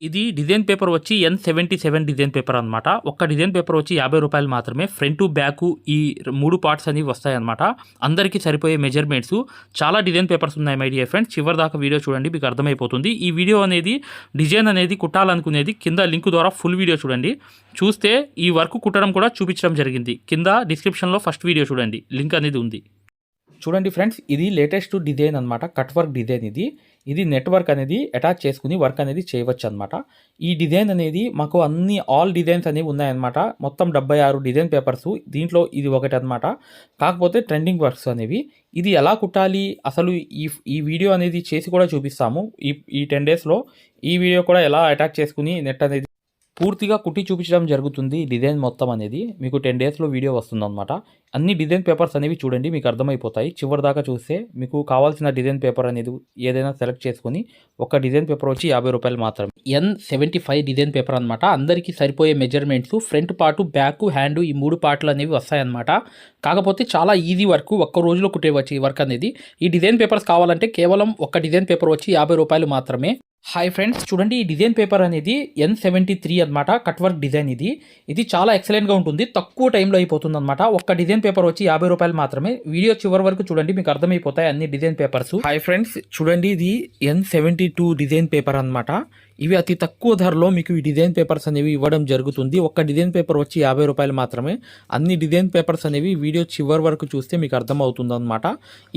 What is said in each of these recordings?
ఇది design paper వచ్చి N77 design paper అనమాట. ఒక్క డిజైన్ పేపర్ వచ్చి ₹50 మాత్రమే. ఫ్రంట్ బ్యాక్ ఈ 3 పార్ట్స్ అనేవి వస్తాయన్నమాట. అందరికీ సరిపోయే మెజర్మెంట్స్. చాలా డిజైన్ పేపర్స్ ఉన్నాయి మై డియర్ ఫ్రెండ్స్. చివరి దాకా వీడియో చూడండి, మీకు అర్థమైపోతుంది. ఈ వీడియో అనేది డిజైన్ అనేది కుట్టాలనుకునేది కింద లింక్ ద్వారా ఫుల్ వీడియో చూడండి. చూస్తే ఈ వర్క్ కుట్టడం కూడా చూపించడం జరిగింది. కింద డిస్క్రిప్షన్లో ఫస్ట్ వీడియో చూడండి, లింక్ అనేది ఉంది. చూడండి ఫ్రెండ్స్, ఇది లేటెస్ట్ డిజైన్ అనమాట. కట్ వర్క్ డిజైన్ ఇది నెట్వర్క్ అనేది అటాచ్ చేసుకుని వర్క్ అనేది చేయవచ్చు అనమాట. ఈ డిజైన్ అనేది మాకు ఆల్ డిజైన్స్ అనేవి ఉన్నాయన్నమాట. మొత్తం 76 డిజైన్ పేపర్స్, దీంట్లో ఇది ఒకటి అనమాట. కాకపోతే ట్రెండింగ్ వర్క్స్ అనేవి. ఇది ఎలా కుట్టాలి అసలు ఈ వీడియో అనేది చేసి కూడా చూపిస్తాము. ఈ 10 డేస్లో ఈ వీడియో కూడా ఎలా అటాచ్ చేసుకుని నెట్ అనేది పూర్తిగా కుట్టి చూపించడం జరుగుతుంది. డిజైన్ మొత్తం అనేది మీకు 10 డేస్లో వీడియో వస్తుందన్నమాట. అన్ని డిజైన్ పేపర్స్ అనేవి చూడండి, మీకు అర్థమైపోతాయి. చివరి దాకా చూస్తే మీకు కావాల్సిన డిజైన్ పేపర్ అనేది ఏదైనా సెలెక్ట్ చేసుకుని ఒక డిజైన్ పేపర్ వచ్చి ₹50 మాత్రమే. N75 డిజైన్ పేపర్ అనమాట. అందరికీ సరిపోయే measurements. Front part, back, hand ఈ 3 పార్ట్లు అనేవి వస్తాయన్నమాట. కాకపోతే చాలా ఈజీ వర్క్, ఒక్క రోజులో కుట్టేవచ్చు ఈ వర్క్ అనేది. ఈ డిజైన్ పేపర్స్ కావాలంటే కేవలం ఒక డిజైన్ పేపర్ వచ్చి ₹50 మాత్రమే. హాయ్ ఫ్రెండ్స్, చూడండి ఈ డిజైన్ పేపర్ అనేది N73 అనమాట. కట్ వర్క్ డిజైన్ ఇది చాలా ఎక్సలెంట్గా ఉంటుంది. తక్కువ టైంలో అయిపోతుంది అనమాట. ఒక్క డిజైన్ పేపర్ వచ్చి ₹50 మాత్రమే. వీడియో చివరి వరకు చూడండి, మీకు అర్థమైపోతాయి అన్ని డిజైన్ పేపర్స్. హాయ్ ఫ్రెండ్స్, చూడండి ఇది N72 డిజైన్ పేపర్ అనమాట. ఇవి అతి తక్కువ ధరలో మీకు ఈ డిజైన్ పేపర్స్ అనేవి ఇవ్వడం జరుగుతుంది. ఒక్క డిజైన్ పేపర్ వచ్చి ₹50 మాత్రమే. అన్ని డిజైన్ పేపర్స్ అనేవి వీడియో చివరి వరకు చూస్తే మీకు అర్థమవుతుంది అనమాట.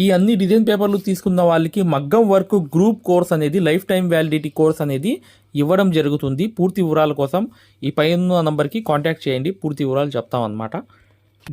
ఈ అన్ని డిజైన్ పేపర్లు తీసుకున్న వాళ్ళకి మగ్గం వర్క్ గ్రూప్ కోర్స్ అనేది లైఫ్ టైం వ్యాలిడిటీ కోర్స్ అనేది ఇవ్వడం జరుగుతుంది. పూర్తి వివరాల కోసం ఈ పైన నంబర్కి కాంటాక్ట్ చేయండి, పూర్తి వివరాలు చెప్తామన్నమాట.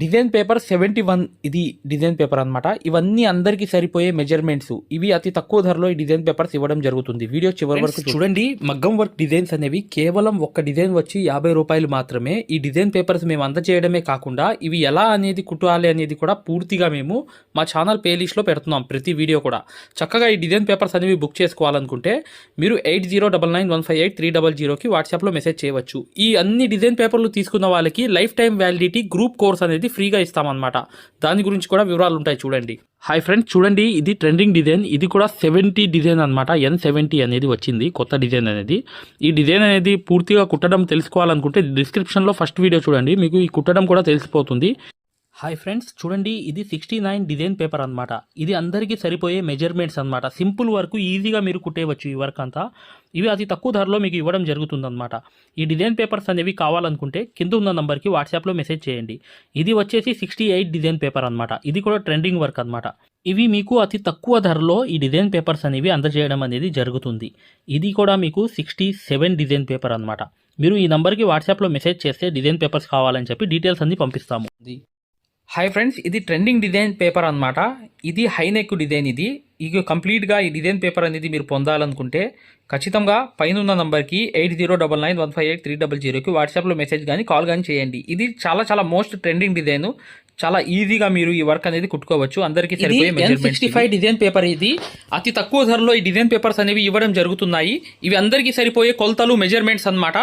డిజైన్ పేపర్ 71 ఇది డిజైన్ పేపర్ అనమాట. ఇవన్నీ అందరికీ సరిపోయే మెజర్మెంట్స్. ఇవి అతి తక్కువ ధరలో ఈ డిజైన్ పేపర్స్ ఇవ్వడం జరుగుతుంది. వీడియో చివరి వరకు చూడండి. మగ్గం వర్క్ డిజైన్స్ అనేవి కేవలం ఒక్క డిజైన్ వచ్చి ₹50 మాత్రమే. ఈ డిజైన్ పేపర్స్ మేము అందజేయడమే కాకుండా ఇవి ఎలా అనేది కుట్టాలి అనేది కూడా పూర్తిగా మేము మా ఛానల్ ప్లేలిస్ట్లో పెడుతున్నాం. ప్రతి వీడియో కూడా చక్కగా ఈ డిజైన్ పేపర్స్ అనేవి బుక్ చేసుకోవాలనుకుంటే మీరు 8099158300కి వాట్సాప్లో మెసేజ్ చేయవచ్చు. ఈ అన్ని డిజైన్ పేపర్లు తీసుకున్న వాళ్ళకి life time validity group course అనేది ఫ్రీగా ఇస్తామన్నమాట. దాని గురించి కూడా వివరాలు ఉంటాయి చూడండి. హాయ్ ఫ్రెండ్స్, చూడండి ఇది ట్రెండింగ్ డిజైన్. ఇది కూడా 70 డిజైన్ అనమాట. N70 అనేది వచ్చింది కొత్త డిజైన్ అనేది. ఈ డిజైన్ అనేది పూర్తిగా కుట్టడం తెలుసుకోవాలనుకుంటే డిస్క్రిప్షన్లో ఫస్ట్ వీడియో చూడండి, మీకు ఈ కుట్టడం కూడా తెలిసిపోతుంది. హాయ్ ఫ్రెండ్స్, చూడండి ఇది 69 డిజైన్ పేపర్ అనమాట. ఇది అందరికీ సరిపోయే మెజర్మెంట్స్ అనమాట. సింపుల్ వర్క్, ఈజీగా మీరు కుట్టేయవచ్చు ఈ వర్క్ అంతా. ఇవి అతి తక్కువ ధరలో మీకు ఇవ్వడం జరుగుతుందన్నమాట. ఈ డిజైన్ పేపర్స్ అనేవి కావాలనుకుంటే కింద ఉన్న నంబర్కి వాట్సాప్లో మెసేజ్ చేయండి. ఇది వచ్చేసి 68 డిజైన్ పేపర్ అనమాట. ఇది కూడా ట్రెండింగ్ వర్క్ అనమాట. ఇవి మీకు అతి తక్కువ ధరలో ఈ డిజైన్ పేపర్స్ అనేవి అందజేయడం అనేది జరుగుతుంది. ఇది కూడా మీకు 67 డిజైన్ పేపర్ అనమాట. మీరు ఈ నంబర్కి వాట్సాప్లో మెసేజ్ చేస్తే డిజైన్ పేపర్స్ కావాలని చెప్పి డీటెయిల్స్ అన్ని పంపిస్తాము. హాయ్ ఫ్రెండ్స్, ఇది ట్రెండింగ్ డిజైన్ పేపర్ అనమాట. ఇది హైనెక్ డిజైన్. ఇక కంప్లీట్గా ఈ డిజైన్ పేపర్ అనేది మీరు పొందాలనుకుంటే ఖచ్చితంగా పైన ఉన్న నంబర్కి 8099158300కి వాట్సాప్లో మెసేజ్ కానీ కాల్ కానీ చేయండి. ఇది చాలా చాలా మోస్ట్ ట్రెండింగ్ డిజైన్. చాలా ఈజీగా మీరు ఈ వర్క్ అనేది కుట్టుకోవచ్చు. అందరికీ సరిపోయే మెజర్మెంట్. 65 డిజైన్ పేపర్ ఇది. అతి తక్కువ ధరలో ఈ డిజైన్ పేపర్స్ అనేవి ఇవ్వడం జరుగుతున్నాయి. ఇవి అందరికీ సరిపోయే కొలతలు, మెజర్మెంట్స్ అనమాట.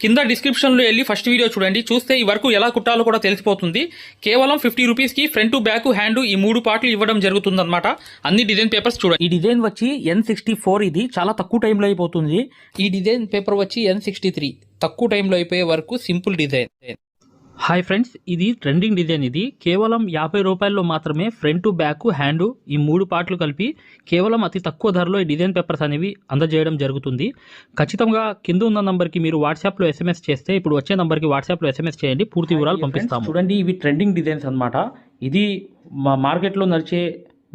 కింద డిస్క్రిప్షన్లో వెళ్ళి ఫస్ట్ వీడియో చూడండి, చూస్తే ఈ వర్క్ ఎలా కుట్టాలో కూడా తెలిసిపోతుంది. కేవలం ₹50కి ఫ్రంట్, బ్యాక్, హ్యాండ్ ఈ 3 పార్ట్లు ఇవ్వడం జరుగుతుంది అనమాట. అన్ని డిజైన్ పేపర్స్ చూడండి. ఈ డిజైన్ వచ్చి N64. ఇది చాలా తక్కువ టైంలో అయిపోతుంది. ఈ డిజైన్ పేపర్ వచ్చి N63. తక్కువ టైంలో అయిపోయే వరకు సింపుల్ డిజైన్. హాయ్ ఫ్రెండ్స్, ఇది ట్రెండింగ్ డిజైన్. ఇది కేవలం ₹50 మాత్రమే. ఫ్రంట్, బ్యాక్, హ్యాండ్ ఈ 3 పార్ట్లు కలిపి కేవలం అతి తక్కువ ధరలో ఈ డిజైన్ పేపర్స్ అనేవి అందజేయడం జరుగుతుంది. ఖచ్చితంగా కింద ఉన్న నంబర్కి మీరు వాట్సాప్లో SMS చేస్తే ఇప్పుడు వచ్చే నంబర్కి వాట్సాప్లో SMS చేయండి, పూర్తి వివరాలు పంపిస్తాము. చూడండి ఇవి ట్రెండింగ్ డిజైన్స్ అనమాట. ఇది మా మార్కెట్లో నడిచే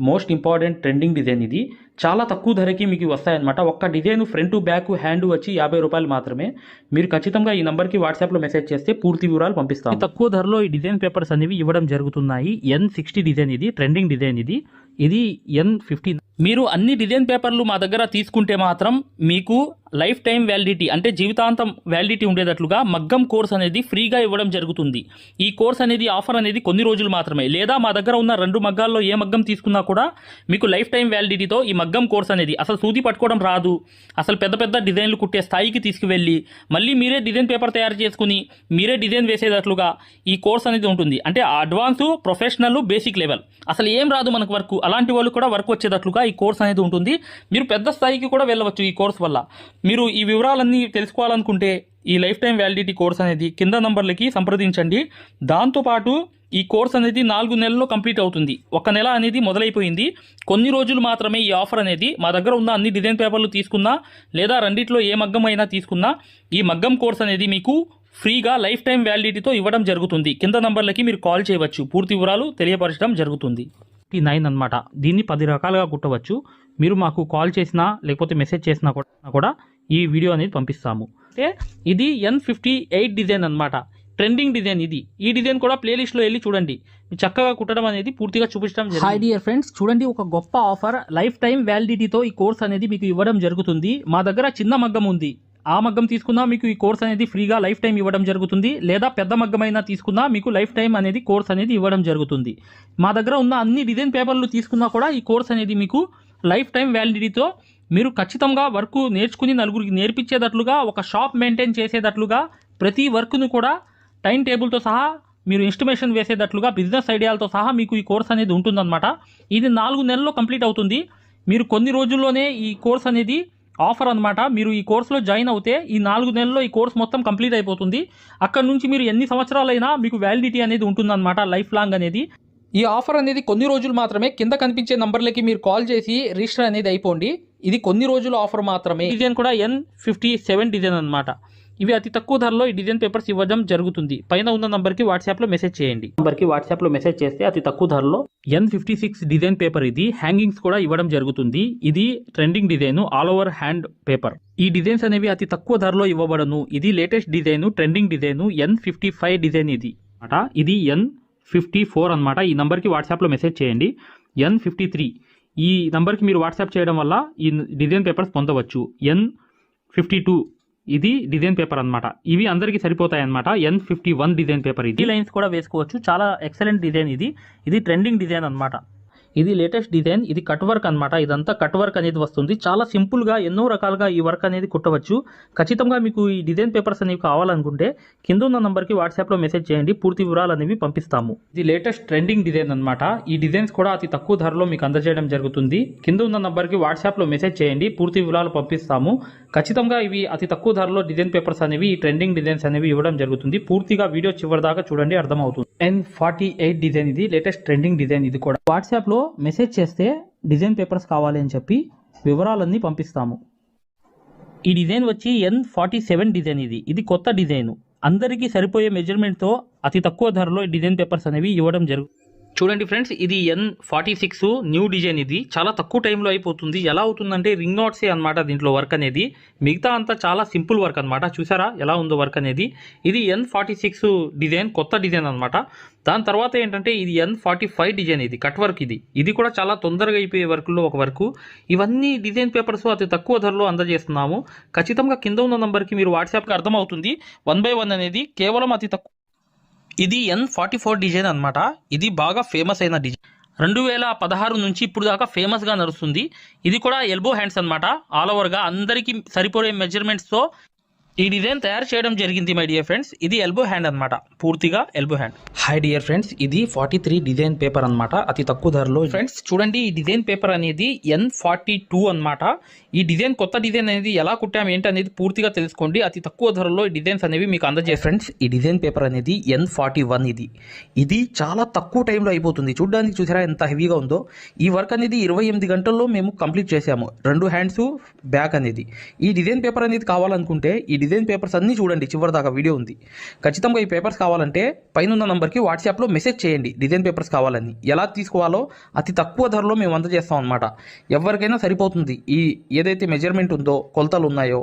మోస్ట్ ఇంపార్టెంట్ ట్రెండింగ్ డిజైన్. ఇది చాలా తక్కువ ధరకి మీకు వస్తాయన్నమాట. ఒక్క డిజైన్ ఫ్రంట్, బ్యాక్, హ్యాండ్ వచ్చి ₹50 మాత్రమే. మీరు ఖచ్చితంగా ఈ నంబర్కి వాట్సాప్లో మెసేజ్ చేస్తే పూర్తి వివరాలు పంపిస్తాం. తక్కువ ధరలో ఈ డిజైన్ పేపర్స్ అనేవి ఇవ్వడం జరుగుతున్నాయి. N60 డిజైన్ ఇది ట్రెండింగ్ డిజైన్. ఇది N50. మీరు అన్ని డిజైన్ పేపర్లు మా దగ్గర తీసుకుంటే మాత్రం మీకు లైఫ్ టైం వ్యాలిడిటీ అంటే జీవితాంతం వ్యాలిడిటీ ఉండేటట్లుగా మగ్గం కోర్స్ అనేది ఫ్రీగా ఇవ్వడం జరుగుతుంది. ఈ కోర్స్ అనేది ఆఫర్ అనేది కొన్ని రోజులు మాత్రమే. లేదా మా దగ్గర ఉన్న 2 మగ్గాల్లో ఏ మగ్గం తీసుకున్నా కూడా మీకు లైఫ్ టైం వ్యాలిడిటీతో ఈ మగ్గం కోర్స్ అనేది అసలు సూది పట్టుకోవడం రాదు, అసలు పెద్ద పెద్ద డిజైన్లు కుట్టే స్థాయికి తీసుకువెళ్ళి మళ్ళీ మీరే డిజైన్ పేపర్ తయారు చేసుకుని మీరే డిజైన్ వేసేటట్లుగా ఈ కోర్స్ అనేది ఉంటుంది. అంటే అడ్వాన్స్, ప్రొఫెషనల్, బేసిక్ లెవెల్ అసలు ఏం రాదు మనకు వర్క్, అలాంటి వాళ్ళు కూడా వర్క్ వచ్చేటట్లుగా ఈ కోర్స్ అనేది ఉంటుంది. మీరు పెద్ద స్థాయికి కూడా వెళ్ళవచ్చు ఈ కోర్స్ వల్ల. మీరు ఈ వివరాలన్నీ తెలుసుకోవాలనుకుంటే ఈ లైఫ్ టైం వ్యాలిడిటీ కోర్స్ అనేది కింద నంబర్లకి సంప్రదించండి. దాంతోపాటు ఈ కోర్స్ అనేది 4 నెలల్లో కంప్లీట్ అవుతుంది. 1 నెల అనేది మొదలైపోయింది. కొన్ని రోజులు మాత్రమే ఈ ఆఫర్ అనేది. మా దగ్గర ఉన్న అన్ని డిజైన్ పేపర్లు తీసుకున్నా లేదా రెండిట్లో ఏ మగ్గం అయినా తీసుకున్నా ఈ మగ్గం కోర్స్ అనేది మీకు ఫ్రీగా లైఫ్ టైం వ్యాలిడిటీతో ఇవ్వడం జరుగుతుంది. కింద నంబర్లకి మీరు కాల్ చేయవచ్చు. పూర్తి వివరాలు తెలియపరచడం జరుగుతుంది. 9 అనమాట. దీన్ని 10 రకాలుగా కుట్టవచ్చు. మీరు మాకు కాల్ చేసినా లేకపోతే మెసేజ్ చేసినా కూడా ఈ వీడియో అనేది పంపిస్తాము. అంటే ఇది N58 డిజైన్ అనమాట. ట్రెండింగ్ డిజైన్ ఇది. ఈ డిజైన్ కూడా ప్లేలిస్ట్లో వెళ్ళి చూడండి. చక్కగా కుట్టడం అనేది పూర్తిగా చూపించడం జరుగుతుంది. హాయ్ డియర్ ఫ్రెండ్స్, చూడండి ఒక గొప్ప ఆఫర్. లైఫ్ టైం వ్యాలిడిటీతో ఈ కోర్స్ అనేది మీకు ఇవ్వడం జరుగుతుంది. మా దగ్గర చిన్న మగ్గం ఉంది. ఆ మగ్గం తీసుకున్నా మీకు ఈ కోర్స్ అనేది ఫ్రీగా లైఫ్ టైం ఇవ్వడం జరుగుతుంది. లేదా పెద్ద మగ్గమైనా తీసుకున్నా మీకు లైఫ్ టైం అనేది కోర్స్ అనేది ఇవ్వడం జరుగుతుంది. మా దగ్గర ఉన్న అన్ని డిజైన్ పేపర్లు తీసుకున్నా కూడా ఈ కోర్స్ అనేది మీకు లైఫ్ టైం వ్యాలిడిటీతో మీరు ఖచ్చితంగా వర్క్ నేర్చుకుని నలుగురికి నేర్పించేటట్లుగా, ఒక షాప్ మెయింటైన్ చేసేటట్లుగా, ప్రతి వర్క్ను కూడా టైం టేబుల్తో సహా మీరు ఎస్టిమేషన్ వేసేటట్లుగా, బిజినెస్ ఐడియాలతో సహా మీకు ఈ కోర్స్ అనేది ఉంటుందన్నమాట. ఇది 4 నెలల్లో కంప్లీట్ అవుతుంది. మీరు కొన్ని రోజుల్లోనే ఈ కోర్స్ అనేది ఆఫర్ అనమాట. మీరు ఈ కోర్సులో జాయిన్ అవుతే ఈ 4 నెలల్లో ఈ కోర్స్ మొత్తం కంప్లీట్ అయిపోతుంది. అక్కడ నుంచి మీరు ఎన్ని సంవత్సరాలైనా మీకు వ్యాలిడిటీ అనేది ఉంటుందన్నమాట, లైఫ్ లాంగ్ అనేది. ఈ ఆఫర్ అనేది కొన్ని రోజులు మాత్రమే. కింద కనిపించే నంబర్లకి మీరు కాల్ చేసి రిజిస్టర్ అనేది అయిపోండి. ఇది కొన్ని రోజుల ఆఫర్ మాత్రమే. డిజైన్ కూడా N57 డిజైన్ అనమాట. ఇవి అతి తక్కువ ధరలో ఈ డిజైన్ పేపర్స్ ఇవ్వడం జరుగుతుంది. పైన ఉన్న నంబర్కి వాట్సాప్లో మెసేజ్ చేయండి. నంబర్కి వాట్సాప్లో మెసేజ్ చేస్తే అతి తక్కువ ధరలో N56 డిజైన్ పేపర్ ఇది. హ్యాంగింగ్స్ కూడా ఇవ్వడం జరుగుతుంది. ఇది trending design, all over hand paper. ఈ డిజైన్స్ అనేవి అతి తక్కువ ధరలో ఇవ్వబడను. ఇది latest design, trending design, N55 design ఇది అనమాట. ఇది N54 అనమాట. ఈ నంబర్కి వాట్సాప్లో మెసేజ్ చేయండి. N53 ఈ నంబర్కి మీరు వాట్సాప్ చేయడం వల్ల ఈ డిజైన్ పేపర్స్ పొందవచ్చు. N52 ఇది డిజైన్ పేపర్ అనమాట. ఇవి అందరికీ సరిపోతాయి అనమాట. N51 డిజైన్ పేపర్ ఇది. లైన్స్ కూడా వేసుకోవచ్చు. చాలా ఎక్సలెంట్ డిజైన్ ఇది. ఇది ట్రెండింగ్ డిజైన్ అనమాట. ఇది లేటెస్ట్ డిజైన్. ఇది కట్ వర్క్ అనమాట. ఇదంతా కట్ వర్క్ అనేది వస్తుంది. చాలా సింపుల్గా ఎన్నో రకాలుగా ఈ వర్క్ అనేది కుట్టవచ్చు. ఖచ్చితంగా మీకు ఈ డిజైన్ పేపర్స్ అనేవి కావాలనుకుంటే కింద ఉన్న నంబర్కి వాట్సాప్లో మెసేజ్ చేయండి. పూర్తి వివరాలు అనేవి పంపిస్తాము. ఇది లేటెస్ట్ ట్రెండింగ్ డిజైన్ అనమాట. ఈ డిజైన్స్ కూడా అతి తక్కువ ధరలో మీకు అందజేయడం జరుగుతుంది. కింద ఉన్న నంబర్కి వాట్సాప్లో మెసేజ్ చేయండి. పూర్తి వివరాలు పంపిస్తాము. ఖచ్చితంగా ఇవి అతి తక్కువ ధరలో డిజైన్ పేపర్స్ అనేవి, ఈ ట్రెండింగ్ డిజైన్స్ అనేవి ఇవ్వడం జరుగుతుంది. పూర్తిగా వీడియో చివరి దాకా చూడండి, అర్థమవుతుంది. N48 డిజైన్ ఇది. లేటెస్ట్ ట్రెండింగ్ డిజైన్ ఇది కూడా. వాట్సాప్లో మెసేజ్ చేస్తే డిజైన్ పేపర్స్ కావాలి అని చెప్పి వివరాలన్నీ పంపిస్తాము. ఈ డిజైన్ వచ్చి N47 డిజైన్ ఇది. ఇది కొత్త డిజైన్. అందరికీ సరిపోయే మెజర్మెంట్తో అతి తక్కువ ధరలో డిజైన్ పేపర్స్ అనేవి ఇవ్వడం జరుగుతుంది. చూడండి ఫ్రెండ్స్, ఇది N46 న్యూ డిజైన్. ఇది చాలా తక్కువ టైంలో అయిపోతుంది. ఎలా అవుతుందంటే రింగ్ నాట్సే అనమాట దీంట్లో వర్క్ అనేది. మిగతా అంతా చాలా సింపుల్ వర్క్ అనమాట. చూసారా ఎలా ఉందో వర్క్ అనేది. ఇది N46 డిజైన్, కొత్త డిజైన్ అనమాట. దాని తర్వాత ఏంటంటే ఇది N45 డిజైన్. ఇది కట్ వర్క్. ఇది కూడా చాలా తొందరగా అయిపోయే వర్క్లో ఒక వర్క్. ఇవన్నీ డిజైన్ పేపర్స్ అతి తక్కువ ధరలో అందజేస్తున్నాము. ఖచ్చితంగా కింద ఉన్న నంబర్కి మీరు వాట్సాప్కి అర్థమవుతుంది. 1 by 1 అనేది కేవలం అతి తక్కువ. ఇది N44 డిజైన్ అనమాట. ఇది బాగా ఫేమస్ అయిన డిజైన్. 2016 నుంచి ఇప్పుడు దాకా ఫేమస్గా నడుస్తుంది. ఇది కూడా ఎల్బో హ్యాండ్స్ అనమాట. ఆల్ ఓవర్గా అందరికీ సరిపోయే మెజర్మెంట్స్తో ఈ డిజైన్ తయారు చేయడం జరిగింది మై డియర్ ఫ్రెండ్స్. ఇది ఎల్బో హ్యాండ్ అనమాట, పూర్తిగా elbow hand. Hi dear friends, ఇది 43 డిజైన్ పేపర్ అనమాట, అతి తక్కువ ధరలో. ఫ్రెండ్స్ చూడండి, ఈ డిజైన్ పేపర్ అనేది N42 అనమాట. ఈ డిజైన్ కొత్త డిజైన్ అనేది ఎలా కుట్టాము ఏంటి అనేది పూర్తిగా తెలుసుకోండి. అతి తక్కువ ధరలో ఈ డిజైన్స్ అనేవి మీకు అందజే. ఫ్రెండ్స్ ఈ డిజైన్ పేపర్ అనేది N41 ఇది చాలా తక్కువ టైంలో అయిపోతుంది. చూడడానికి చూసారా ఎంత హెవీగా ఉందో. ఈ వర్క్ అనేది 28 గంటల్లో మేము కంప్లీట్ చేసాము. 2 హ్యాండ్స్ బ్యాక్ అనేది. ఈ డిజైన్ పేపర్ అనేది కావాలనుకుంటే ఈ డిజైన్ పేపర్స్ అన్నీ చూడండి, చివరి దాకా వీడియో ఉంది. ఖచ్చితంగా ఈ పేపర్స్ కావాలంటే పైన ఉన్న నంబర్కి వాట్సాప్లో మెసేజ్ చేయండి. డిజైన్ పేపర్స్ కావాలని ఎలా తీసుకోవాలో అతి తక్కువ ధరలో మేము అందజేస్తాం అనమాట. ఎవరికైనా సరిపోతుంది. ఈ ఏదైతే మెజర్మెంట్ ఉందో, కొలతలు ఉన్నాయో,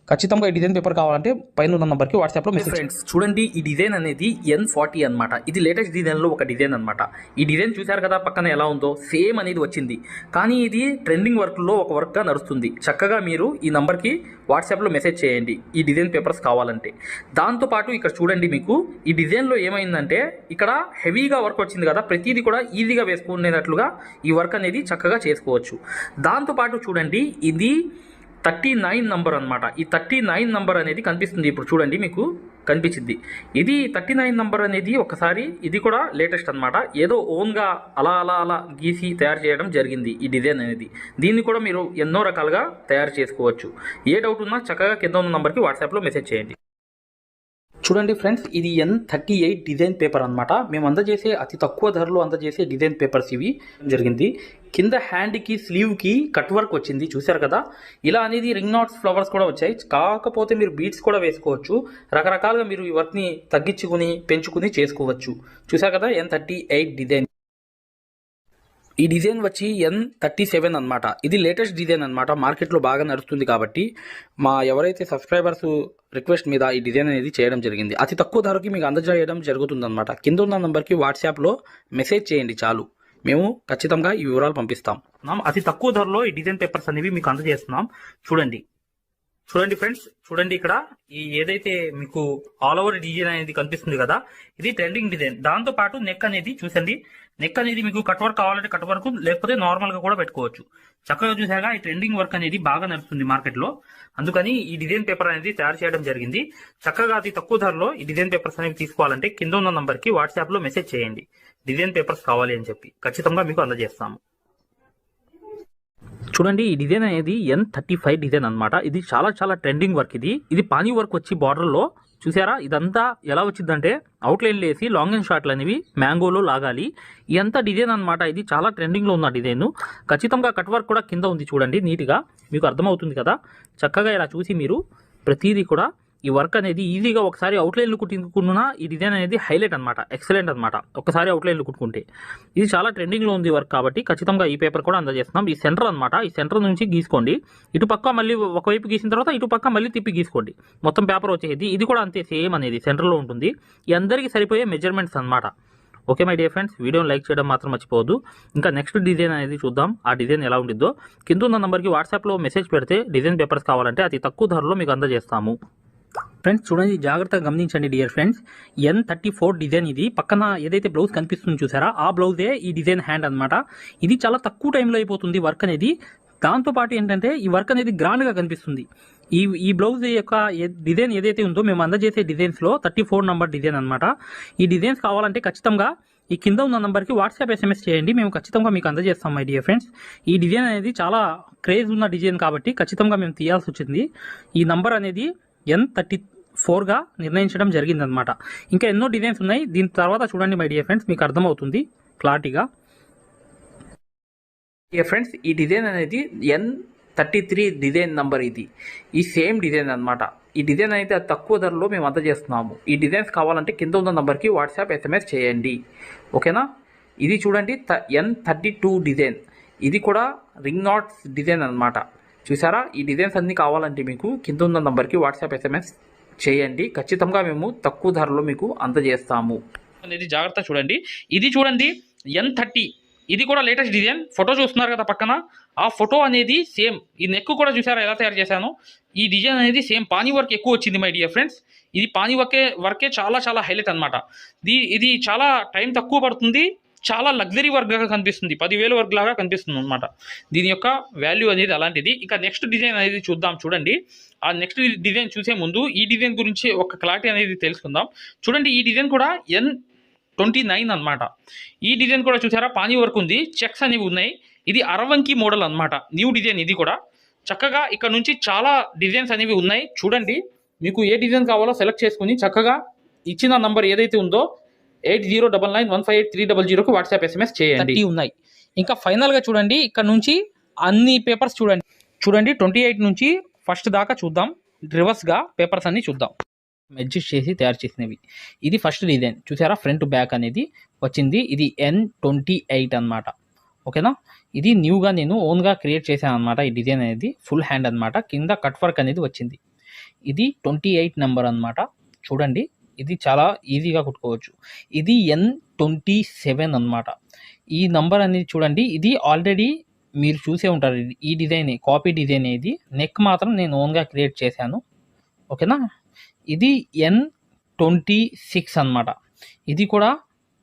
ఖచ్చితంగా ఈ డిజైన్ పేపర్ కావాలంటే పైన ఉన్న నంబర్కి వాట్సాప్లో మెసేజ్. ఫ్రెండ్స్ చూడండి, ఈ డిజైన్ అనేది N40 అనమాట. ఇది లేటెస్ట్ డిజైన్లో ఒక డిజైన్ అనమాట. ఈ డిజైన్ చూశారు కదా పక్కన ఎలా ఉందో, సేమ్ అనేది వచ్చింది. కానీ ఇది ట్రెండింగ్ వర్క్లో ఒక వర్క్గా నడుస్తుంది. చక్కగా మీరు ఈ నంబర్కి వాట్సాప్లో మెసేజ్ చేయండి ఈ డిజైన్ పేపర్స్ కావాలంటే. దాంతోపాటు ఇక్కడ చూడండి, మీకు ఈ డిజైన్లో ఏమైందంటే ఇక్కడ హెవీగా వర్క్ వచ్చింది కదా, ప్రతిదీ కూడా ఈజీగా వేసుకునేటట్లుగా ఈ వర్క్ అనేది చక్కగా చేసుకోవచ్చు. దాంతోపాటు చూడండి, ఇది 39 నంబర్ అనమాట. ఈ 39 నంబర్ అనేది కనిపిస్తుంది ఇప్పుడు చూడండి, మీకు కనిపించింది. ఇది 39 నంబర్ అనేది ఒకసారి ఇది కూడా లేటెస్ట్ అనమాట. ఏదో ఓన్గా అలా అలా అలా గీసి తయారు చేయడం జరిగింది ఈ డిజైన్ అనేది. దీన్ని కూడా మీరు ఎన్నో రకాలుగా తయారు చేసుకోవచ్చు. ఏ డౌట్ ఉన్నా చక్కగా కింద ఉన్న నంబర్కి వాట్సాప్లో మెసేజ్ చేయండి. చూడండి ఫ్రెండ్స్, ఇది N38 డిజైన్ పేపర్ అనమాట. మేము అందజేసే అతి తక్కువ ధరలో అందజేసే డిజైన్ పేపర్స్ ఇవి జరిగింది. కింద హ్యాండ్కి స్లీవ్కి కట్ వర్క్ వచ్చింది, చూశారు కదా. ఇలా అనేది రింగ్ నాట్స్ ఫ్లవర్స్ కూడా వచ్చాయి. కాకపోతే మీరు బీడ్స్ కూడా వేసుకోవచ్చు. రకరకాలుగా మీరు ఈ వర్క్ని తగ్గించుకుని పెంచుకుని చేసుకోవచ్చు. చూశారు కదా N38 డిజైన్. ఈ డిజైన్ వచ్చి N37 అనమాట. ఇది లేటెస్ట్ డిజైన్ అనమాట. మార్కెట్లో బాగా నడుస్తుంది కాబట్టి మా ఎవరైతే సబ్స్క్రైబర్స్ రిక్వెస్ట్ మీద ఈ డిజైన్ అనేది చేయడం జరిగింది. అతి తక్కువ ధరకి మీకు అందజేయడం జరుగుతుందన్నమాట. కింద ఉన్న నంబర్కి వాట్సాప్లో మెసేజ్ చేయండి చాలు, మేము ఖచ్చితంగా ఈ వివరాలు పంపిస్తాం. అతి తక్కువ ధరలో ఈ డిజైన్ పేపర్స్ అనేవి మీకు అందజేస్తున్నాం. చూడండి ఫ్రెండ్స్, చూడండి ఇక్కడ ఈ ఏదైతే మీకు ఆల్ ఓవర్ డిజైన్ అనేది కనిపిస్తుంది కదా, ఇది ట్రెండింగ్ డిజైన్. దాంతో పాటు నెక్ అనేది చూసండి. నెక్ అనేది మీకు కట్ వర్క్ కావాలంటే కట్ వర్క్, లేకపోతే నార్మల్ గా కూడా పెట్టుకోవచ్చు. చక్కగా చూసాగా ఈ ట్రెండింగ్ వర్క్ అనేది బాగా నడుస్తుంది మార్కెట్ లో. అందుకని ఈ డిజైన్ పేపర్ అనేది తయారు చేయడం జరిగింది. చక్కగా అతి తక్కువ ధరలో ఈ డిజైన్ పేపర్స్ అనేవి తీసుకోవాలంటే కింద ఉన్న నంబర్ కి వాట్సాప్ లో మెసేజ్ చేయండి. డిజైన్ పేపర్స్ కావాలి అని చెప్పి ఖచ్చితంగా మీకు అందజేస్తాము. చూడండి, ఈ డిజైన్ అనేది N35 డిజైన్ అనమాట. ఇది చాలా చాలా ట్రెండింగ్ వర్క్. ఇది పానీ వర్క్ వచ్చి బార్డర్లో చూసారా. ఇదంతా ఎలా వచ్చిందంటే అవుట్లైన్లు వేసి లాంగ్ అండ్ షార్ట్లు అనేవి మ్యాంగోలో లాగాలి. ఇదంతా డిజైన్ అనమాట. ఇది చాలా ట్రెండింగ్లో ఉన్న డిజైన్. ఖచ్చితంగా కట్ వర్క్ కూడా కింద ఉంది చూడండి, నీట్గా మీకు అర్థమవుతుంది కదా. చక్కగా ఇలా చూసి మీరు ప్రతిదీ కూడా ఈ వర్క్ అనేది ఈజీగా ఒకసారి అవుట్లైన్లు కుట్టుకున్నా ఈ డిజైన్ అనేది హైలైట్ అనమాట, ఎక్సలెంట్ అనమాట. ఒకసారి అవుట్లైన్లు కుట్టుకుంటే ఇది చాలా ట్రెండింగ్లో ఉంది వర్క్ కాబట్టి ఖచ్చితంగా ఈ పేపర్ కూడా అందజేస్తున్నాం. ఈ సెంటర్ అనమాట, ఈ సెంటర్ నుంచి గీసుకోండి. ఇటు పక్క మళ్ళీ ఒకవైపు గీసిన తర్వాత ఇటు పక్క మళ్ళీ తిప్పి గీసుకోండి. మొత్తం పేపర్ వచ్చేది. ఇది కూడా అంతే సేమ్ అనేది సెంటర్లో ఉంటుంది. ఈ అందరికీ సరిపోయే మెజర్మెంట్స్ అనమాట. ఓకే మై డియర్ ఫ్రెండ్స్, వీడియోని లైక్ చేయడం మాత్రం మర్చిపోవద్దు. ఇంకా నెక్స్ట్ డిజైన్ అనేది చూద్దాం. ఆ డిజైన్ ఎలా ఉండిద్దో కింద ఉన్న నెంబర్కి వాట్సాప్లో మెసేజ్ పెడితే డిజైన్ పేపర్స్ కావాలంటే అతి తక్కువ ధరలో మీకు అందజేస్తాము. ఫ్రెండ్స్ చూడండి, జాగ్రత్తగా గమనించండి డియర్ ఫ్రెండ్స్. N34 design. ఇది పక్కన ఏదైతే బ్లౌజ్ కనిపిస్తుంది చూసారా, ఆ బ్లౌజే ఈ డిజైన్ హ్యాండ్ అనమాట. ఇది చాలా తక్కువ టైంలో అయిపోతుంది వర్క్ అనేది. దాంతోపాటు ఏంటంటే ఈ వర్క్ అనేది గ్రాండ్గా కనిపిస్తుంది. ఈ బ్లౌజ్ యొక్క డిజైన్ ఏదైతే ఉందో మేము అందజేసే డిజైన్స్లో 34 నంబర్ డిజైన్ అనమాట. ఈ డిజైన్స్ కావాలంటే ఖచ్చితంగా ఈ కింద ఉన్న నెంబర్కి వాట్సాప్ SMS చేయండి, మేము ఖచ్చితంగా మీకు అందజేస్తాం మై డియర్ ఫ్రెండ్స్. ఈ డిజైన్ అనేది చాలా క్రేజ్ ఉన్న డిజైన్ కాబట్టి ఖచ్చితంగా మేము తీయాల్సి వచ్చింది. ఈ నంబర్ అనేది N34గా నిర్ణయించడం జరిగిందనమాట. ఇంకా ఎన్నో డిజైన్స్ ఉన్నాయి. దీని తర్వాత చూడండి మై డియర్ ఫ్రెండ్స్, మీకు అర్థమవుతుంది క్లారిటీగా. డియర్ ఫ్రెండ్స్, ఈ డిజైన్ అనేది N33 డిజైన్ నంబర్. ఈ సేమ్ డిజైన్ అనమాట. ఈ డిజైన్ అయితే తక్కువ ధరలో మేము అందజేస్తున్నాము. ఈ డిజైన్స్ కావాలంటే కింద ఉన్న నంబర్కి వాట్సాప్ SMS చేయండి, ఓకేనా. ఇది చూడండి N32 డిజైన్. ఇది కూడా రింగ్ నాట్స్ డిజైన్ అనమాట. చూసారా, ఈ డిజైన్స్ అన్నీ కావాలంటే మీకు కింద ఉన్న నంబర్కి వాట్సాప్ SMS చేయండి. ఖచ్చితంగా మేము తక్కువ ధరలో మీకు అందజేస్తాము అనేది. జాగ్రత్త చూడండి. ఇది చూడండి N30. ఇది కూడా లేటెస్ట్ డిజైన్. ఫోటో చూస్తున్నారు కదా పక్కన, ఆ ఫోటో అనేది సేమ్. ఈ నెక్ కూడా చూసారా ఎలా తయారు చేశాను. ఈ డిజైన్ అనేది సేమ్ పానీ వర్క్ ఎక్కువ వచ్చింది మై డియర్ ఫ్రెండ్స్. ఇది పానీ వర్కే చాలా చాలా హైలైట్ అనమాట. ఇది చాలా టైం తక్కువ పడుతుంది. చాలా లగ్జరీ వర్క్ లాగా కనిపిస్తుంది, 10,000 వర్క్ లాగా కనిపిస్తుంది అనమాట. దీని యొక్క వాల్యూ అనేది అలాంటిది. ఇక నెక్స్ట్ డిజైన్ అనేది చూద్దాం. చూడండి, ఆ నెక్స్ట్ డిజైన్ చూసే ముందు ఈ డిజైన్ గురించి ఒక క్లారిటీ అనేది తెలుసుకుందాం. చూడండి, ఈ డిజైన్ కూడా N29 అనమాట. ఈ డిజైన్ కూడా చూసారా పానీ వర్క్ ఉంది, చెక్స్ అనేవి ఉన్నాయి. ఇది అరవంకి మోడల్ అనమాట, న్యూ డిజైన్. ఇది కూడా చక్కగా ఇక్కడ నుంచి చాలా డిజైన్స్ అనేవి ఉన్నాయి. చూడండి, మీకు ఏ డిజైన్ కావాలో సెలెక్ట్ చేసుకుని చక్కగా ఇచ్చిన నంబర్ ఏదైతే ఉందో 8099158300కు వాట్సాప్ SMS చేయండి. ఉన్నాయి. ఇంకా ఫైనల్గా చూడండి, ఇక్కడ నుంచి అన్ని పేపర్స్ చూడండి 28 నుంచి ఫస్ట్ దాకా చూద్దాం. రివర్స్గా పేపర్స్ అన్ని చూద్దాం. అడ్జస్ట్ చేసి తయారు చేసినవి. ఇది ఫస్ట్ డిజైన్ చూసారా, ఫ్రంట్ బ్యాక్ అనేది వచ్చింది. ఇది N28 అనమాట, ఓకేనా. ఇది న్యూగా నేను ఓన్గా క్రియేట్ చేశాను అనమాట. ఈ డిజైన్ అనేది ఫుల్ హ్యాండ్ అనమాట. కింద కట్ వర్క్ అనేది వచ్చింది. ఇది 28 నెంబర్ అనమాట. చూడండి, ఇది చాలా ఈజీగా కుట్టుకోవచ్చు. ఇది N27 అనమాట. ఈ నంబర్ అనేది చూడండి, ఇది ఆల్రెడీ మీరు చూసే ఉంటారు. ఈ డిజైన్ కాపీ డిజైన్. ఇది నెక్ మాత్రం నేను ఓన్గా క్రియేట్ చేశాను, ఓకేనా. ఇది N26 అనమాట. ఇది కూడా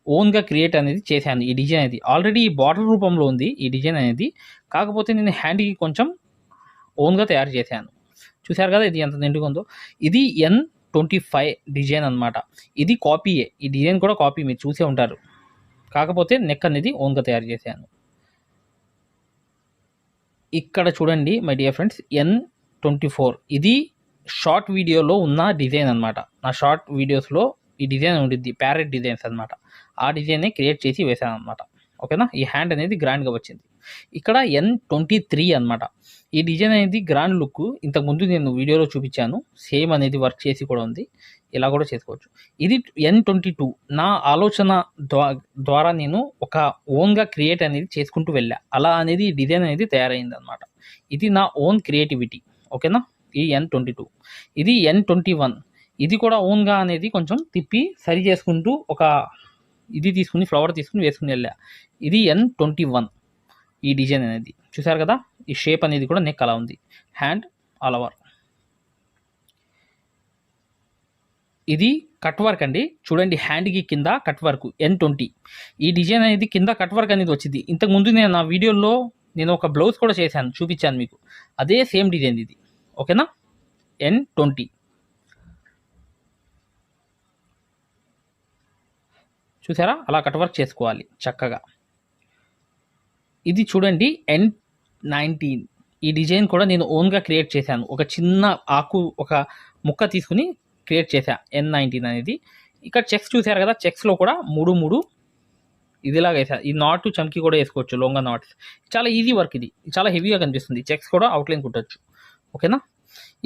ఓన్గా క్రియేట్ అనేది చేశాను. ఈ డిజైన్ అనేది ఆల్రెడీ బార్డర్ రూపంలో ఉంది ఈ డిజైన్ అనేది. కాకపోతే నేను హ్యాండ్కి కొంచెం ఓన్గా తయారు చేశాను. చూశారు కదా ఇది ఎంత నిండుగా ఉందో. ఇది N25 డిజైన్ అనమాట. ఇది కాపీయే, ఈ డిజైన్ కూడా కాపీ, మీరు చూసే ఉంటారు. కాకపోతే నెక్ అనేది ఓన్గా తయారు చేశాను. ఇక్కడ చూడండి మై డియర్ ఫ్రెండ్స్, N24 ఇది షార్ట్ వీడియోలో ఉన్న డిజైన్ అనమాట. నా షార్ట్ వీడియోస్లో ఈ డిజైన్ ఉండిద్ది, ప్యారెట్ డిజైన్స్ అనమాట. ఆ డిజైన్ని క్రియేట్ చేసి వేసాను అనమాట. ఓకేనా, ఈ హ్యాండ్ అనేది గ్రాండ్గా వచ్చింది. ఇక్కడ N23 అనమాట. ఈ డిజైన్ అనేది గ్రాండ్ లుక్, ఇంతకుముందు నేను వీడియోలో చూపించాను. సేమ్ అనేది వర్క్ చేసి కూడా ఉంది, ఇలా కూడా చేసుకోవచ్చు. ఇది N22 నా ఆలోచన ద్వారా నేను ఒక ఓన్గా క్రియేట్ అనేది చేసుకుంటూ వెళ్ళా, అలా అనేది ఈ డిజైన్ అనేది తయారైంది అనమాట. ఇది నా ఓన్ క్రియేటివిటీ. ఓకేనా, ఈ N22. ఇది N21, ఇది కూడా ఓన్గా అనేది కొంచెం తిప్పి సరి చేసుకుంటూ ఒక ఇది తీసుకుని, ఫ్లవర్ తీసుకుని వేసుకుని వెళ్ళా. ఇది N21 ఈ డిజైన్ అనేది చూసారు కదా. ఈ షేప్ అనేది కూడా నెక్ అలా ఉంది, హ్యాండ్ ఆల్ ఓవర్. ఇది కట్ వర్క్ అండి, చూడండి హ్యాండ్కి కింద కట్ వర్క్ N20. ఈ డిజైన్ అనేది కింద కట్ వర్క్ అనేది వచ్చింది. ఇంతకుముందు నేను నా వీడియోలో నేను ఒక బ్లౌజ్ కూడా చేశాను, చూపించాను మీకు, అదే సేమ్ డిజైన్ ఇది. ఓకేనా, N20. చూసారా, అలా కట్ వర్క్ చేసుకోవాలి చక్కగా. ఇది చూడండి N19. ఈ డిజైన్ కూడా నేను ఓన్గా క్రియేట్ చేశాను. ఒక చిన్న ఆకు, ఒక ముక్క తీసుకుని క్రియేట్ చేశా, N19 అనేది. ఇక్కడ చెక్స్ చూసారు కదా, చెక్స్లో కూడా 3 ఇదిలాగా వేసా. ఈ నాటు చమ్కి కూడా వేసుకోవచ్చు, లోంగా నాట్స్. చాలా ఈజీ వర్క్, ఇది చాలా హెవీగా కనిపిస్తుంది. చెక్స్ కూడా అవుట్లైన్ కుట్టచ్చు. ఓకేనా,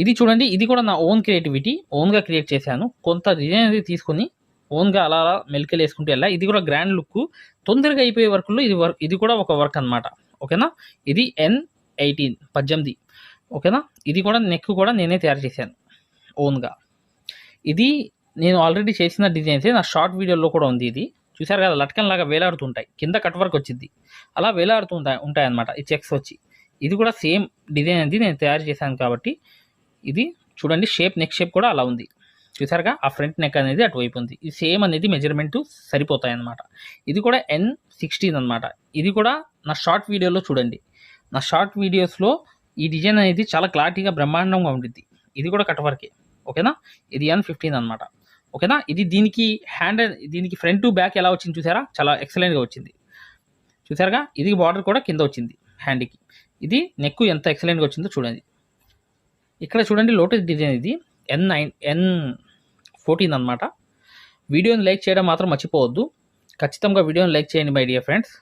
ఇది చూడండి, ఇది కూడా నా ఓన్ క్రియేటివిటీ, ఓన్గా క్రియేట్ చేశాను. కొంత డిజైన్ అనేది తీసుకుని ఓన్గా అలా అలా మెలికలు వేసుకుంటూ వెళ్ళా. ఇది కూడా గ్రాండ్ లుక్, తొందరగా అయిపోయే వర్క్లో ఇది కూడా ఒక వర్క్ అనమాట. ఓకేనా, ఇది N18 18. ఓకేనా, ఇది కూడా నెక్ కూడా నేనే తయారు చేశాను ఓన్గా. ఇది నేను ఆల్రెడీ చేసిన డిజైన్సే, నా షార్ట్ వీడియోలో కూడా ఉంది. ఇది చూసారు కదా, లట్కన్ లాగా వేలాడుతుంటాయి, కింద కట్ వర్క్ వచ్చింది, అలా వేలాడుతూ ఉంటాయి అనమాట ఈ చెక్స్ వచ్చి. ఇది కూడా సేమ్ డిజైన్ అనేది నేను తయారు చేశాను కాబట్టి. ఇది చూడండి, షేప్, నెక్ షేప్ కూడా అలా ఉంది. చూసారుగా, ఆ ఫ్రంట్ నెక్ అనేది అటువైపు ఉంది. ఈ సేమ్ అనేది మెజర్మెంట్ సరిపోతాయి అనమాట. ఇది కూడా N16 అనమాట. ఇది కూడా నా షార్ట్ వీడియోలో చూడండి, నా షార్ట్ వీడియోస్లో ఈ డిజైన్ అనేది చాలా క్లారిటీగా బ్రహ్మాండంగా ఉంటుంది. ఇది కూడా కట్ వర్కే. ఓకేనా, ఇది N15 అనమాట. ఓకేనా, ఇది దీనికి హ్యాండ్, దీనికి ఫ్రంట్ టు బ్యాక్ ఎలా వచ్చింది చూసారా, చాలా ఎక్సలెంట్గా వచ్చింది. చూసారుగా, ఇది బార్డర్ కూడా కింద వచ్చింది హ్యాండ్కి. ఇది నెక్ ఎంత ఎక్సలెంట్గా వచ్చిందో చూడండి. ఇక్కడ చూడండి, లోటస్ డిజైన్ ఇది N14 అనమాట. వీడియోని లైక్ చేయడం మాత్రం మర్చిపోవద్దు, ఖచ్చితంగా వీడియోని లైక్ చేయండి మై డియర్ ఫ్రెండ్స్.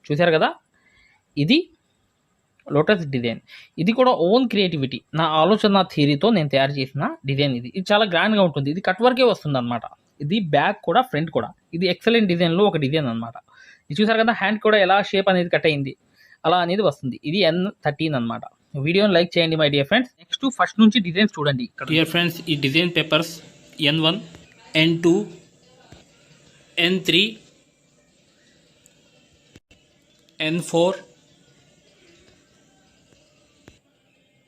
చూసారు కదా, ఇది లోటస్ డిజైన్. ఇది కూడా ఓన్ క్రియేటివిటీ, నా ఆలోచన థియరీతో నేను తయారు చేసిన డిజైన్. ఇది చాలా గ్రాండ్గా ఉంటుంది. ఇది కట్ వర్కే వస్తుంది అనమాట. ఇది బ్యాక్ కూడా, ఫ్రంట్ కూడా. ఇది ఎక్సలెంట్ డిజైన్లో ఒక డిజైన్ అనమాట. ఇది చూసారు కదా, హ్యాండ్ కూడా ఎలా షేప్ అనేది కట్ అయింది, అలా అనేది వస్తుంది. ఇది N13 అనమాట. వీడియోని లైక్ చేయండి my dear friends. Next first నుంచి డిజైన్స్ చూడండి. డియర్ ఫ్రెండ్స్, ఈ design papers N1, N2, N3, N4,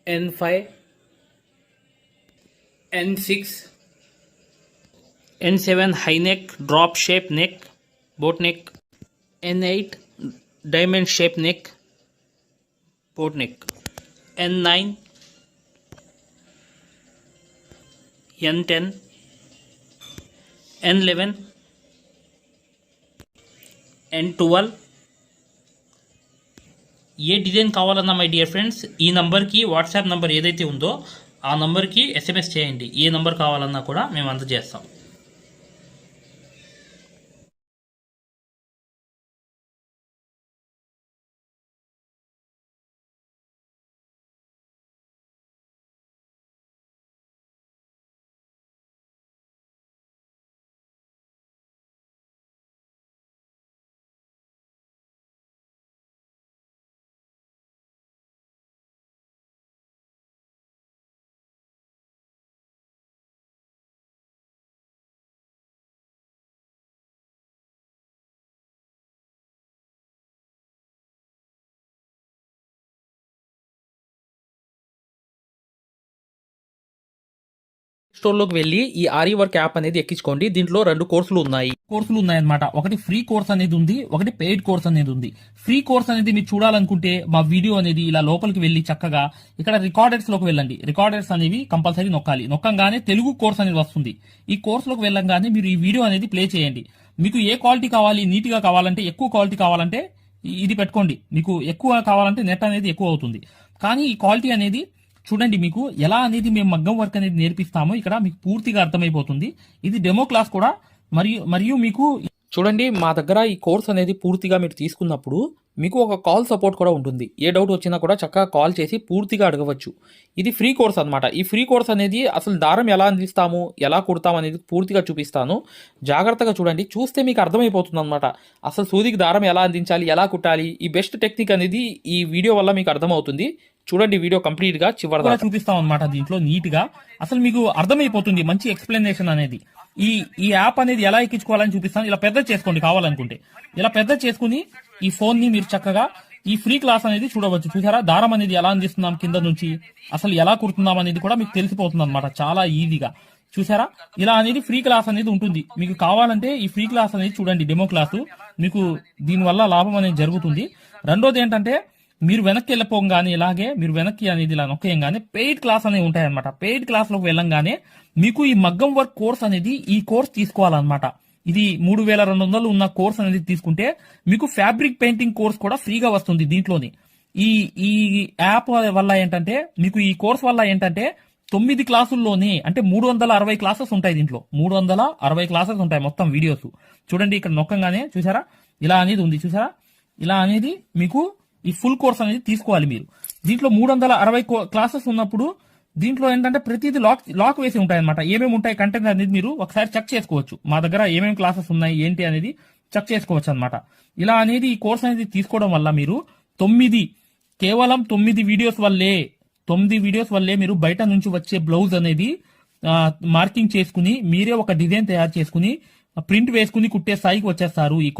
N5, N6, N7 high neck, drop shape neck, boat neck, N8 diamond shape neck, boat neck, N9, N10, N11, N12. ఏ design కావాలన్నా my dear friends, ఈ నంబర్కి WhatsApp number ఏదైతే ఉందో ఆ నంబర్కి SMS చేయండి. ఏ number కావాలన్నా కూడా మేము అందజేస్తాం. స్టోర్లోకి వెళ్ళి ఈ ఆరి వర్క్ యాప్ అనేది ఎక్కించుకోండి. దీంట్లో 2 కోర్సులు ఉన్నాయన్నమాట. ఒకటి ఫ్రీ కోర్స్ అనేది ఉంది, ఒకటి పెయిడ్ కోర్స్ అనేది ఉంది. ఫ్రీ కోర్స్ అనేది మీరు చూడాలనుకుంటే మా వీడియో అనేది ఇలా లోపలికి వెళ్ళి చక్కగా ఇక్కడ రికార్డర్స్ లోకి వెళ్ళండి. రికార్డర్స్ అనేవి కంపల్సరీ నొక్కంగానే తెలుగు కోర్స్ అనేది వస్తుంది. ఈ కోర్స్ లోకి వెళ్ళంగానే మీరు ఈ వీడియో అనేది ప్లే చేయండి. మీకు ఏ క్వాలిటీ కావాలి, నీట్ గా కావాలంటే, ఎక్కువ క్వాలిటీ కావాలంటే ఇది పెట్టుకోండి. మీకు ఎక్కువ కావాలంటే నెట్ అనేది ఎక్కువ అవుతుంది. కానీ ఈ క్వాలిటీ అనేది చూడండి, మీకు ఎలా అనేది మేము మగ్గం వర్క్ అనేది నేర్పిస్తామో ఇక్కడ మీకు పూర్తిగా అర్థమైపోతుంది. ఇది డెమో క్లాస్ కూడా. మరియు మీకు చూడండి, మా దగ్గర ఈ కోర్స్ అనేది పూర్తిగా మీరు తీసుకున్నప్పుడు మీకు ఒక కాల్ సపోర్ట్ కూడా ఉంటుంది. ఏ డౌట్ వచ్చినా కూడా చక్కగా కాల్ చేసి పూర్తిగా అడగవచ్చు. ఇది ఫ్రీ కోర్స్ అనమాట. ఈ ఫ్రీ కోర్స్ అనేది అసలు దారం ఎలా అందిస్తాము, ఎలా కుడతాము అనేది పూర్తిగా చూపిస్తాను. జాగ్రత్తగా చూడండి, చూస్తే మీకు అర్థమైపోతుంది అనమాట. అసలు సూదికి దారం ఎలా అందించాలి, ఎలా కుట్టాలి, ఈ బెస్ట్ టెక్నిక్ అనేది ఈ వీడియో వల్ల మీకు అర్థమవుతుంది. చూడండి, వీడియో కంప్లీట్ గా చివరి దాకా చూపిస్తాం అనమాట. దీంట్లో నీట్ గా అసలు మీకు అర్థమైపోతుంది, మంచి ఎక్స్ప్లెనేషన్ అనేది. ఈ యాప్ అనేది ఎలా ఎక్కించుకోవాలని చూపిస్తాను. ఇలా పెద్ద చేసుకోండి కావాలనుకుంటే. ఇలా పెద్ద చేసుకుని ఈ ఫోన్ ని మీరు చక్కగా ఈ ఫ్రీ క్లాస్ అనేది చూడవచ్చు. చూసారా, దారం అనేది ఎలా అందిస్తున్నాం కింద నుంచి, అసలు ఎలా కుడుతున్నాం అనేది కూడా మీకు తెలిసిపోతుంది అనమాట చాలా ఈజీగా. చూసారా, ఇలా అనేది ఫ్రీ క్లాస్ అనేది ఉంటుంది. మీకు కావాలంటే ఈ ఫ్రీ క్లాస్ అనేది చూడండి, డెమో క్లాసు. మీకు దీనివల్ల లాభం అనేది జరుగుతుంది. రెండోది ఏంటంటే, మీరు వెనక్కి వెళ్ళిపోగానే ఇలాగే మీరు వెనక్కి అనేది ఇలా నొక్కేయంగానే పెయిడ్ క్లాస్ అనేవి ఉంటాయన్నమాట. పెయిడ్ క్లాస్ లోకి వెళ్ళంగానే మీకు ఈ మగ్గం వర్క్ కోర్స్ అనేది, ఈ కోర్స్ తీసుకోవాలన్నమాట. ఇది 3200 ఉన్న కోర్స్ అనేది తీసుకుంటే మీకు ఫ్యాబ్రిక్ పెయింటింగ్ కోర్స్ కూడా ఫ్రీగా వస్తుంది దీంట్లోని. ఈ యాప్ వల్ల ఏంటంటే, మీకు ఈ కోర్స్ వల్ల ఏంటంటే 9 క్లాసుల్లోనే అంటే 360 క్లాసెస్ ఉంటాయి. దీంట్లో 360 క్లాసెస్ ఉంటాయి మొత్తం వీడియోస్. చూడండి, ఇక్కడ నొక్కంగానే చూసారా ఇలా అనేది ఉంది. చూసారా, ఇలా అనేది మీకు ఈ ఫుల్ కోర్స్ అనేది తీసుకోవాలి మీరు. దీంట్లో 360 క్లాసెస్ ఉన్నప్పుడు దీంట్లో ఏంటంటే ప్రతిదీ లాక్ వేసి ఉంటాయి అనమాట. ఏమేమి ఉంటాయి కంటెంట్ అనేది మీరు ఒకసారి చెక్ చేసుకోవచ్చు. మా దగ్గర ఏమేమి క్లాసెస్ ఉన్నాయి ఏంటి అనేది చెక్ చేసుకోవచ్చు అనమాట. ఇలా అనేది ఈ కోర్స్ అనేది తీసుకోవడం వల్ల మీరు కేవలం 9 వీడియోస్ వల్లే మీరు బయట నుంచి వచ్చే బ్లౌజ్ అనేది మార్కింగ్ చేసుకుని మీరే ఒక డిజైన్ తయారు చేసుకుని ప్రింట్ వేసుకుని కుట్టే స్థాయికి వచ్చేస్తారు ఈ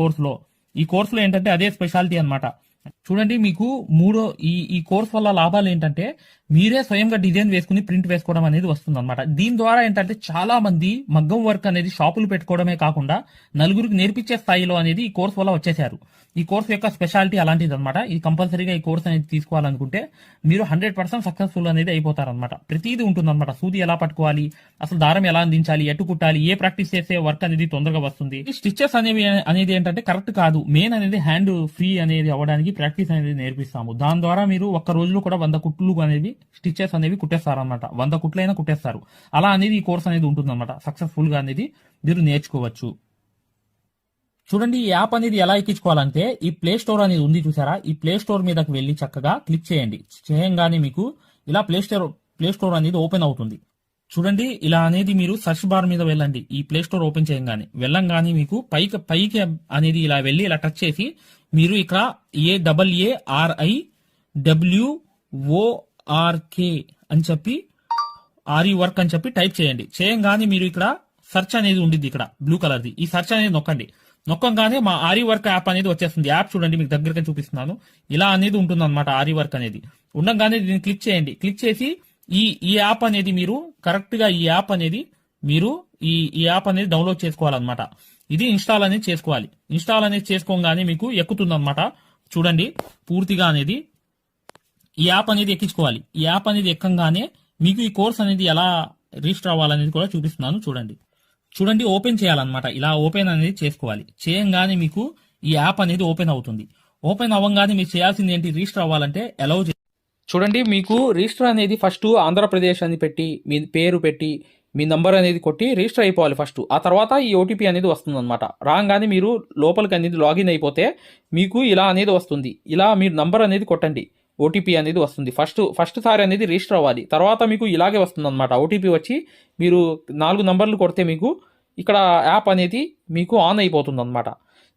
కోర్సులో ఏంటంటే అదే స్పెషాలిటీ అన్నమాట. చూడండి, మీకు ఈ కోర్స్ వల్ల లాభాలు ఏంటంటే మీరే స్వయంగా డిజైన్ వేసుకుని ప్రింట్ వేసుకోవడం అనేది వస్తుంది అనమాట. దీని ద్వారా ఏంటంటే చాలా మంది మగ్గం వర్క్ అనేది షాపులు పెట్టుకోవడమే కాకుండా నలుగురికి నేర్పించే స్థాయిలో అనేది ఈ కోర్స్ వల్ల వచ్చేసారు. ఈ కోర్స్ యొక్క స్పెషాలిటీ అలాంటిది అనమాట. ఇది కంపల్సరీగా ఈ కోర్స్ అనేది తీసుకోవాలనుకుంటే మీరు 100% సక్సెస్ఫుల్ అనేది అయిపోతారనమాట. ప్రతిదీ ఉంటుందన్నమాట. సూది ఎలా పట్టుకోవాలి, అసలు దారం ఎలా అందించాలి, ఎటు కుట్టాలి, ఏ ప్రాక్టీస్ చేస్తే వర్క్ అనేది తొందరగా వస్తుంది. ఈ స్టిచెస్ అనేది ఏంటంటే కరెక్ట్ కాదు. మెయిన్ అనేది హ్యాండ్ ఫ్రీ అనేది అవ్వడానికి ప్రాక్టీస్ అనేది నేర్పిస్తాము. దాని ద్వారా మీరు ఒక్క రోజులో కూడా 100 కుట్లు అనేవి స్టిచెస్ అనేవి కుట్టేస్తారనమాట. 100 కుట్లైనా కుట్టేస్తారు. అలా అనేది ఈ కోర్స్ అనేది ఉంటుందన్నమాట. సక్సెస్ఫుల్ గా అనేది మీరు నేర్చుకోవచ్చు. చూడండి, ఈ యాప్ అనేది ఎలా ఎక్కించుకోవాలంటే ఈ ప్లే స్టోర్ అనేది ఉంది చూసారా, ఈ ప్లే స్టోర్ మీదకి వెళ్ళి చక్కగా క్లిక్ చేయండి. చేయంగానే మీకు ఇలా ప్లే స్టోర్ అనేది ఓపెన్ అవుతుంది. చూడండి, ఇలా అనేది మీరు సర్చ్ బార్ మీద వెళ్ళండి. ఈ ప్లే స్టోర్ ఓపెన్ వెళ్ళంగానే మీకు పైకి అనేది ఇలా వెళ్ళి ఇలా టచ్ చేసి మీరు ఇక్కడ AARIWORK అని చెప్పి ఆరి వర్క్ అని చెప్పి టైప్ చేయండి. చేయంగానే మీరు ఇక్కడ సెర్చ్ అనేది ఉండిద్ది, ఇక్కడ బ్లూ కలర్ది. ఈ సెర్చ్ అనేది నొక్కంగానే మా ఆరి వర్క్ యాప్ అనేది వచ్చేస్తుంది. యాప్ చూడండి, మీకు దగ్గరగా చూపిస్తున్నాను. ఇలా అనేది ఉంటుంది అనమాట. ఆరి వర్క్ అనేది ఉండగానే దీన్ని క్లిక్ చేయండి. క్లిక్ చేసి ఈ యాప్ అనేది మీరు కరెక్ట్ గా ఈ యాప్ అనేది డౌన్లోడ్ చేసుకోవాలన్నమాట. ఇది ఇన్స్టాల్ అనేది చేసుకోవాలి. ఇన్స్టాల్ అనేది చేసుకోగానే మీకు ఎక్కుతుంది అనమాట. చూడండి, పూర్తిగా అనేది ఈ యాప్ అనేది ఎక్కించుకోవాలి. ఈ యాప్ అనేది ఎక్కంగానే మీకు ఈ కోర్స్ అనేది ఎలా రిజిస్టర్ అవ్వాలనేది కూడా చూపిస్తున్నాను. చూడండి, ఓపెన్ చేయాలన్నమాట. ఇలా ఓపెన్ అనేది చేసుకోవాలి. చేయంగానే మీకు ఈ యాప్ అనేది ఓపెన్ అవుతుంది. ఓపెన్ అవ్వగానే మీరు చేయాల్సింది ఏంటి, రిజిస్టర్ అవ్వాలంటే అలౌ. చూడండి, మీకు రిజిస్టర్ అనేది ఫస్ట్ ఆంధ్రప్రదేశ్ అని పెట్టి మీ పేరు పెట్టి మీ నంబర్ అనేది కొట్టి రిజిస్టర్ అయిపోవాలి ఫస్ట్. ఆ తర్వాత ఈ ఓటీపీ అనేది వస్తుంది అనమాట. రాగానే మీరు లోపలికి అనేది లాగిన్ అయిపోతే మీకు ఇలా అనేది వస్తుంది. ఇలా మీరు నంబర్ అనేది కొట్టండి, ఓటీపీ అనేది వస్తుంది. ఫస్ట్ సారి అనేది రిజిస్టర్ అవ్వాలి. తర్వాత మీకు ఇలాగే వస్తుంది అనమాట. ఓటీపీ వచ్చి మీరు 4 నంబర్లు కొడితే మీకు ఇక్కడ యాప్ అనేది మీకు ఆన్ అయిపోతుంది అనమాట.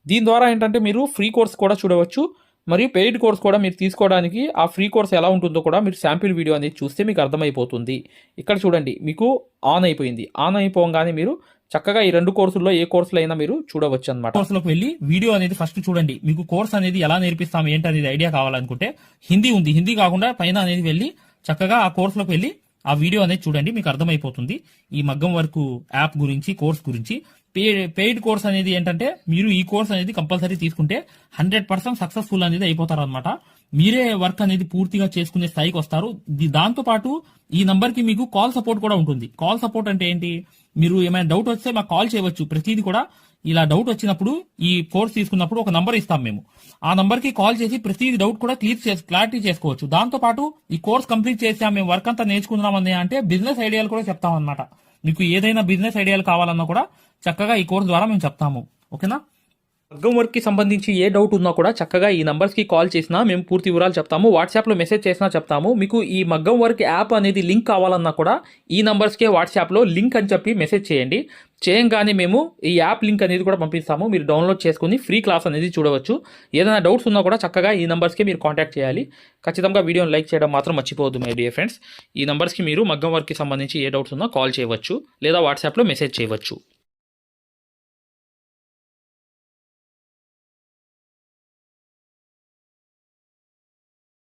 దీని ద్వారా ఏంటంటే మీరు ఫ్రీ కోర్స్ కూడా చూడవచ్చు, మరియు పెయిడ్ కోర్స్ కూడా మీరు తీసుకోవడానికి ఆ ఫ్రీ కోర్స్ ఎలా ఉంటుందో కూడా మీరు శాంపిల్ వీడియో అనేది చూస్తే మీకు అర్థమైపోతుంది. ఇక్కడ చూడండి, మీకు ఆన్ అయిపోయింది. ఆన్ అయిపోగానే మీరు చక్కగా ఈ 2 కోర్సుల్లో ఏ కోర్సులో అయినా మీరు చూడవచ్చు అనమాట. కోర్సులోకి వెళ్ళి వీడియో అనేది ఫస్ట్ చూడండి. మీకు కోర్స్ అనేది ఎలా నేర్పిస్తాం ఏంటి అనేది ఐడియా కావాలనుకుంటే హిందీ ఉంది. హిందీ కాకుండా పైన అనేది వెళ్ళి చక్కగా ఆ కోర్సులోకి వెళ్ళి ఆ వీడియో అనేది చూడండి, మీకు అర్థమైపోతుంది ఈ మగ్గం వర్క్ యాప్ గురించి, కోర్స్ గురించి. పెయిడ్ కోర్స్ అనేది ఏంటంటే మీరు ఈ కోర్స్ అనేది కంపల్సరీ తీసుకుంటే 100% సక్సెస్ఫుల్ అనేది అయిపోతారు అనమాట. మీరే వర్క్ అనేది పూర్తిగా చేసుకునే స్థాయికి వస్తారు. దాంతో పాటు ఈ నంబర్ కి మీకు కాల్ సపోర్ట్ కూడా ఉంటుంది. కాల్ సపోర్ట్ అంటే ఏంటి, మీరు ఏమైనా డౌట్ వస్తే మాకు కాల్ చేయవచ్చు. ప్రతిదీ కూడా ఇలా డౌట్ వచ్చినప్పుడు ఈ కోర్స్ తీసుకున్నప్పుడు ఒక నంబర్ ఇస్తాం మేము. ఆ నంబర్ కి కాల్ చేసి ప్రతి డౌట్ కూడా క్లారిటీ చేసుకోవచ్చు. దాంతో పాటు ఈ కోర్స్ కంప్లీట్ చేసాం, మేము వర్క్ అంతా నేర్చుకుందామని అంటే బిజినెస్ ఐడియాలు కూడా చెప్తాం అనమాట. మీకు ఏదైనా బిజినెస్ ఐడియాలు కావాలన్నా కూడా చక్కగా ఈ కోర్స్ ద్వారా మేము చెప్తాము. ఓకేనా? మగ్గం వర్క్ కి సంబంధించి ఏ డౌట్ ఉన్నా కూడా చక్కగా ఈ నంబర్స్ కి కాల్ చేసినా మేము పూర్తి వివరాలు చెప్తాము. వాట్సాప్ లో మెసేజ్ చేసినా చెప్తాము. మీకు ఈ మగ్గం వర్క్ యాప్ అనేది లింక్ కావాలన్నా కూడా ఈ నంబర్స్ కే వాట్సాప్ లో లింక్ అని చెప్పి మెసేజ్ చేయండి. చేయంగానే మేము ఈ యాప్ లింక్ అనేది కూడా పంపిస్తాము. మీరు డౌన్లోడ్ చేసుకుని ఫ్రీ క్లాస్ అనేది చూడవచ్చు. ఏదైనా డౌట్స్ ఉన్నా కూడా చక్కగా ఈ నంబర్స్కి మీరు కాంటాక్ట్ చేయాలి. ఖచ్చితంగా వీడియోని లైక్ చేయడం మాత్రం మర్చిపోవద్దు మై డియర్ ఫ్రెండ్స్. ఈ నంబర్స్కి మీరు మగ్గం వర్క్కి సంబంధించి ఏ డౌట్స్ ఉన్నా కాల్ చేయవచ్చు లేదా వాట్సాప్లో మెసేజ్ చేయవచ్చు.